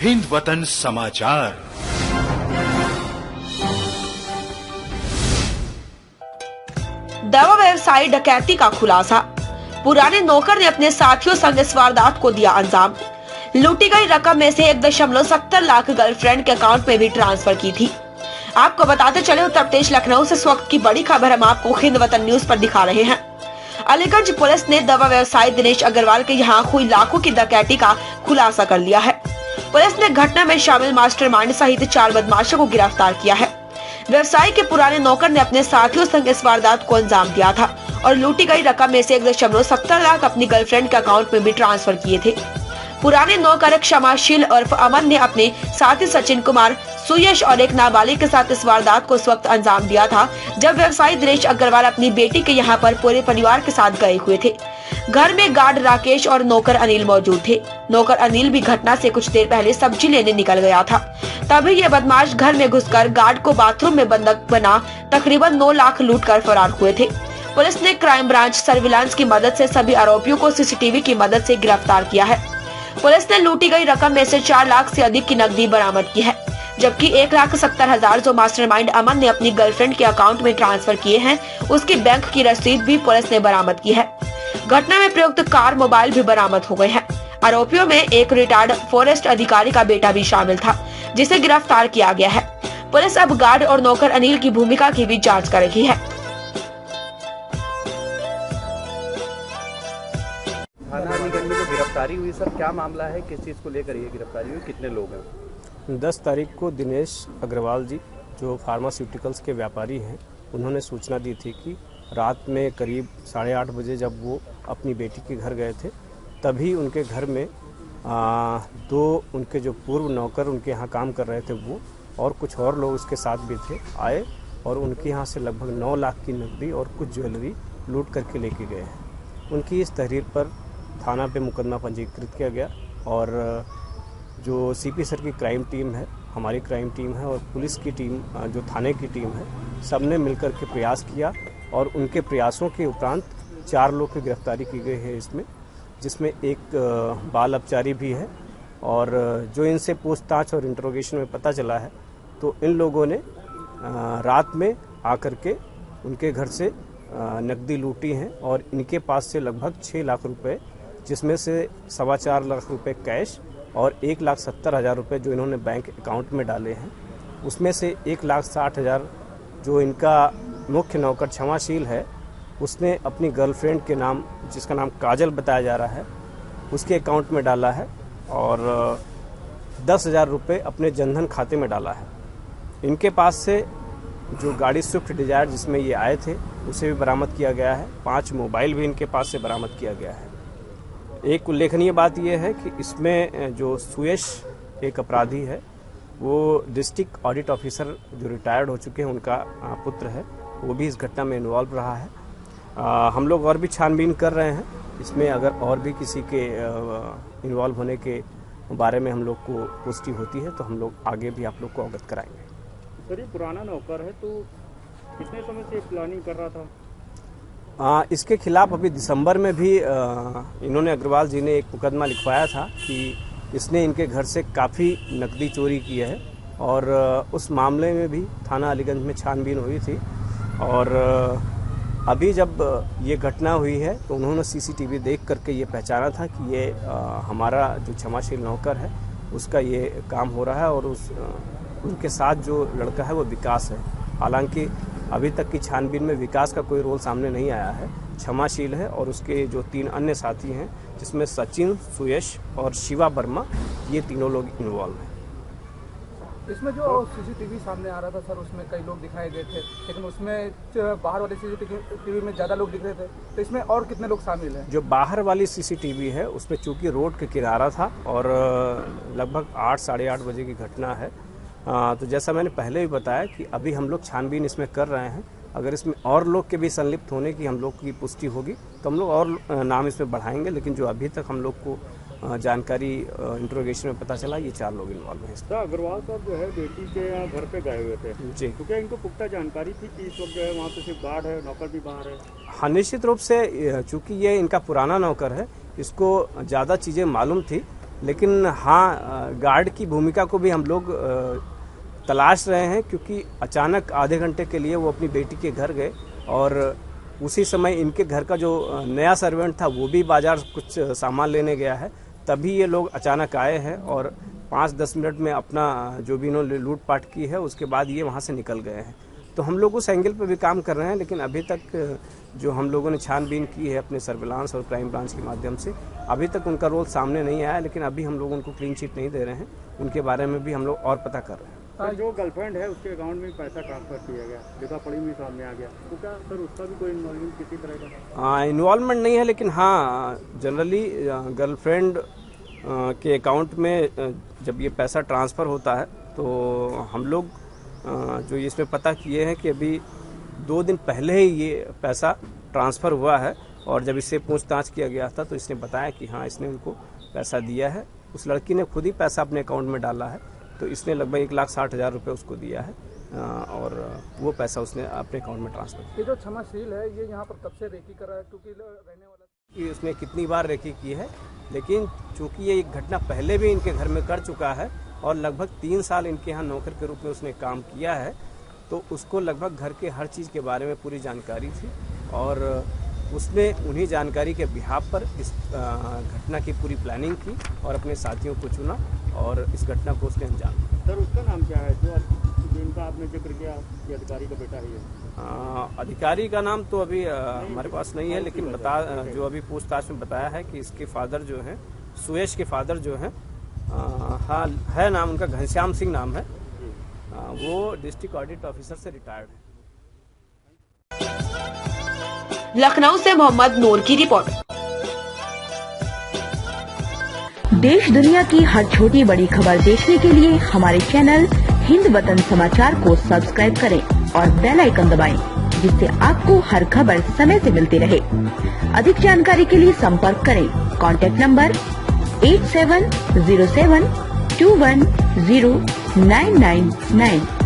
हिंद वतन समाचार। दवा व्यवसायी डकैती का खुलासा। पुराने नौकर ने अपने साथियों संग इस वारदात को दिया अंजाम। लूटी गई रकम में से 1.70 लाख गर्लफ्रेंड के अकाउंट में भी ट्रांसफर की थी। आपको बताते चले, उत्तर प्रदेश लखनऊ से इस वक्त की बड़ी खबर हम आपको हिंद वतन न्यूज पर दिखा रहे हैं। अलीगंज पुलिस ने दवा व्यवसायी दिनेश अग्रवाल के यहाँ हुई लाखों की डकैती का खुलासा कर लिया है। पुलिस ने घटना में शामिल मास्टरमाइंड सहित 4 बदमाशों को गिरफ्तार किया है। व्यवसायी के पुराने नौकर ने अपने साथियों संग इस वारदात को अंजाम दिया था और लूटी गई रकम में से 1.70 लाख अपनी गर्लफ्रेंड के अकाउंट में भी ट्रांसफर किए थे। पुराने नौकर क्षमाशील उर्फ अमन ने अपने साथी सचिन कुमार, सुयश और एक नाबालिग के साथ इस वारदात को उस वक्त अंजाम दिया था जब व्यवसायी दिनेश अग्रवाल अपनी बेटी के यहाँ पर पूरे परिवार के साथ गए हुए थे। घर में गार्ड राकेश और नौकर अनिल मौजूद थे। नौकर अनिल भी घटना से कुछ देर पहले सब्जी लेने निकल गया था। तभी ये बदमाश घर में घुसकर गार्ड को बाथरूम में बंधक बना तकरीबन 9 लाख लूट कर फरार हुए थे। पुलिस ने क्राइम ब्रांच सर्विलांस की मदद से सभी आरोपियों को सीसीटीवी की मदद से गिरफ्तार किया है। पुलिस ने लूटी गई रकम में से 4 लाख से अधिक की नकदी बरामद की है, जबकि 1,70,000 जो मास्टरमाइंड अमन ने अपनी गर्लफ्रेंड के अकाउंट में ट्रांसफर किए हैं, उसकी बैंक की रसीद भी पुलिस ने बरामद की है। घटना में प्रयुक्त कार, मोबाइल भी बरामद हो गए हैं। आरोपियों में एक रिटायर्ड फॉरेस्ट अधिकारी का बेटा भी शामिल था, जिसे गिरफ्तार किया गया है। पुलिस अब गार्ड और नौकर अनिल की भूमिका की भी जाँच कर रही है। थाना अलीगंज में जो गिरफ्तारी हुई सर, क्या मामला है, किस चीज़ को लेकर ये गिरफ्तारी हुई, कितने लोग हैं? 10 तारीख को दिनेश अग्रवाल जी, जो फार्मास्यूटिकल्स के व्यापारी हैं, उन्होंने सूचना दी थी कि रात में करीब 8:30 बजे जब वो अपनी बेटी के घर गए थे, तभी उनके घर में 2 उनके जो पूर्व नौकर उनके यहाँ काम कर रहे थे वो और कुछ और लोग उसके साथ भी थे, आए और उनके यहाँ से लगभग 9 लाख की नकदी और कुछ ज्वेलरी लूट करके लेके गए हैं। उनकी इस तहरीर पर थाना पे मुकदमा पंजीकृत किया गया और जो सीपी सर की क्राइम टीम है, हमारी क्राइम टीम है और पुलिस की टीम, जो थाने की टीम है, सबने मिलकर के प्रयास किया और उनके प्रयासों के उपरांत 4 लोग की गिरफ्तारी की गई है इसमें, जिसमें एक बाल अपचारी भी है। और जो इनसे पूछताछ और इंटरोगेशन में पता चला है तो इन लोगों ने रात में आकर के उनके घर से नकदी लूटी हैं और इनके पास से लगभग 6 लाख रुपए, जिसमें से 4.25 लाख रुपए कैश और 1,70,000 रुपये जो इन्होंने बैंक अकाउंट में डाले हैं, उसमें से 1,60,000 जो इनका मुख्य नौकर क्षमाशील है, उसने अपनी गर्लफ्रेंड के नाम, जिसका नाम काजल बताया जा रहा है, उसके अकाउंट में डाला है और 10,000 रुपये अपने जनधन खाते में डाला है। इनके पास से जो गाड़ी स्विफ्ट डिजायर जिसमें ये आए थे उसे भी बरामद किया गया है। 5 मोबाइल भी इनके पास से बरामद किया गया है। एक उल्लेखनीय बात यह है कि इसमें जो सुयश एक अपराधी है, वो डिस्ट्रिक्ट ऑडिट ऑफिसर जो रिटायर्ड हो चुके हैं, उनका पुत्र है, वो भी इस घटना में इन्वॉल्व रहा है। हम लोग और भी छानबीन कर रहे हैं इसमें, अगर और भी किसी के इन्वॉल्व होने के बारे में हम लोग को पुष्टि होती है तो हम लोग आगे भी आप लोग को अवगत कराएंगे। सर, ये पुराना नौकर है तो कितने समय से प्लानिंग कर रहा था? इसके खिलाफ अभी दिसंबर में भी इन्होंने, अग्रवाल जी ने, एक मुकदमा लिखवाया था कि इसने इनके घर से काफ़ी नकदी चोरी की है और उस मामले में भी थाना अलीगंज में छानबीन हुई थी। और अभी जब ये घटना हुई है तो उन्होंने सीसीटीवी देख करके ये पहचाना था कि ये हमारा जो क्षमाशील नौकर है उसका ये काम हो रहा है और उनके साथ जो लड़का है वो विकास है। हालांकि अभी तक की छानबीन में विकास का कोई रोल सामने नहीं आया है, क्षमाशील है और उसके जो 3 अन्य साथी हैं, जिसमें सचिन, सुयश और शिवा वर्मा, ये तीनों लोग इन्वॉल्व हैं। इसमें जो सीसीटीवी सामने आ रहा था सर, उसमें कई लोग दिखाए गए थे, लेकिन उसमें बाहर वाले सीसीटीवी में ज़्यादा लोग दिख रहे थे, तो इसमें और कितने लोग शामिल हैं? जो बाहर वाली सीसीटीवी है उसमें चूंकि रोड के किनारा था और लगभग 8, साढ़े 8 बजे की घटना है, तो जैसा मैंने पहले भी बताया कि अभी हम लोग छानबीन इसमें कर रहे हैं। अगर इसमें और लोग के भी संलिप्त होने की हम लोग की पुष्टि होगी तो हम लोग और नाम इसमें बढ़ाएंगे, लेकिन जो अभी तक हम लोग को जानकारी इंट्रोगेशन में पता चला, ये 4 लोग इन्वॉल्व हैं। तो अग्रवाल साहब जो है बेटी के यहाँ घर पे गए हुए थे जी, तो क्या इनको पुख्ता जानकारी थी कि इस वक्त जो है वहाँ पे सिर्फ गार्ड है, नौकर भी बाहर है? हाँ, निश्चित रूप से, चूँकि ये इनका पुराना नौकर है, इसको ज़्यादा चीज़ें मालूम थी लेकिन हाँ, गार्ड की भूमिका को भी हम लोग तलाश रहे हैं, क्योंकि अचानक आधे घंटे के लिए वो अपनी बेटी के घर गए और उसी समय इनके घर का जो नया सर्वेंट था वो भी बाजार कुछ सामान लेने गया है। तभी ये लोग अचानक आए हैं और 5-10 मिनट में अपना जो भी इन्होंने लूटपाट की है उसके बाद ये वहाँ से निकल गए हैं। तो हम लोग उस एंगल पर भी काम कर रहे हैं, लेकिन अभी तक जो हम लोगों ने छानबीन की है अपने सर्विलांस और क्राइम ब्रांच के माध्यम से, अभी तक उनका रोल सामने नहीं आया। लेकिन अभी हम लोग उनको क्लीन चिट नहीं दे रहे हैं, उनके बारे में भी हम लोग और पता कर रहे हैं। सर, जो गर्लफ्रेंड है उसके अकाउंट में पैसा ट्रांसफर किया गया, लिखा पढ़ी में सामने आ गया, तो क्या सर उसका भी कोई इन्वॉल्वमेंट किसी तरह का? इन्वॉल्वमेंट नहीं है, लेकिन हाँ जनरली गर्लफ्रेंड के अकाउंट में जब ये पैसा ट्रांसफ़र होता है तो हम लोग जो इसमें पता किए हैं कि अभी 2 दिन पहले ही ये पैसा ट्रांसफ़र हुआ है और जब इससे पूछताछ किया गया था तो इसने बताया कि हाँ इसने उनको पैसा दिया है। उस लड़की ने खुद ही पैसा अपने अकाउंट में डाला है, तो इसने लगभग 1,60,000 रुपये उसको दिया है और वो पैसा उसने अपने अकाउंट में ट्रांसफ़र किया। ये जो क्षमाशील है ये यहाँ पर कब से रेकी कर रहा है, क्योंकि रहने वाला कि उसने कितनी बार रेकी की है, लेकिन चूंकि ये एक घटना पहले भी इनके घर में कर चुका है और लगभग 3 साल इनके यहाँ नौकर के रूप में उसने काम किया है, तो उसको लगभग घर के हर चीज़ के बारे में पूरी जानकारी थी और उसने उन्हीं जानकारी के बिहाफ पर इस घटना की पूरी प्लानिंग की और अपने साथियों को चुना और इस घटना को उसने अंजाम दिया। सर उसका नाम क्या है जिनका आपने जिक्र किया कि अधिकारी का बेटा ही है? अधिकारी का नाम तो अभी हमारे पास नहीं है, लेकिन जो अभी पूछताछ में बताया है कि इसके फादर जो हैं, सुयश के फादर जो हैं, हाँ है नाम उनका घनश्याम सिंह नाम है, वो डिस्ट्रिक्ट ऑडिट ऑफिसर से रिटायर्ड है। लखनऊ से मोहम्मद नूर की रिपोर्ट। देश दुनिया की हर छोटी बड़ी खबर देखने के लिए हमारे चैनल हिंद वतन समाचार को सब्सक्राइब करें और बेल आइकन दबाएं, जिससे आपको हर खबर समय से मिलती रहे। अधिक जानकारी के लिए संपर्क करें। Contact number 8707210999।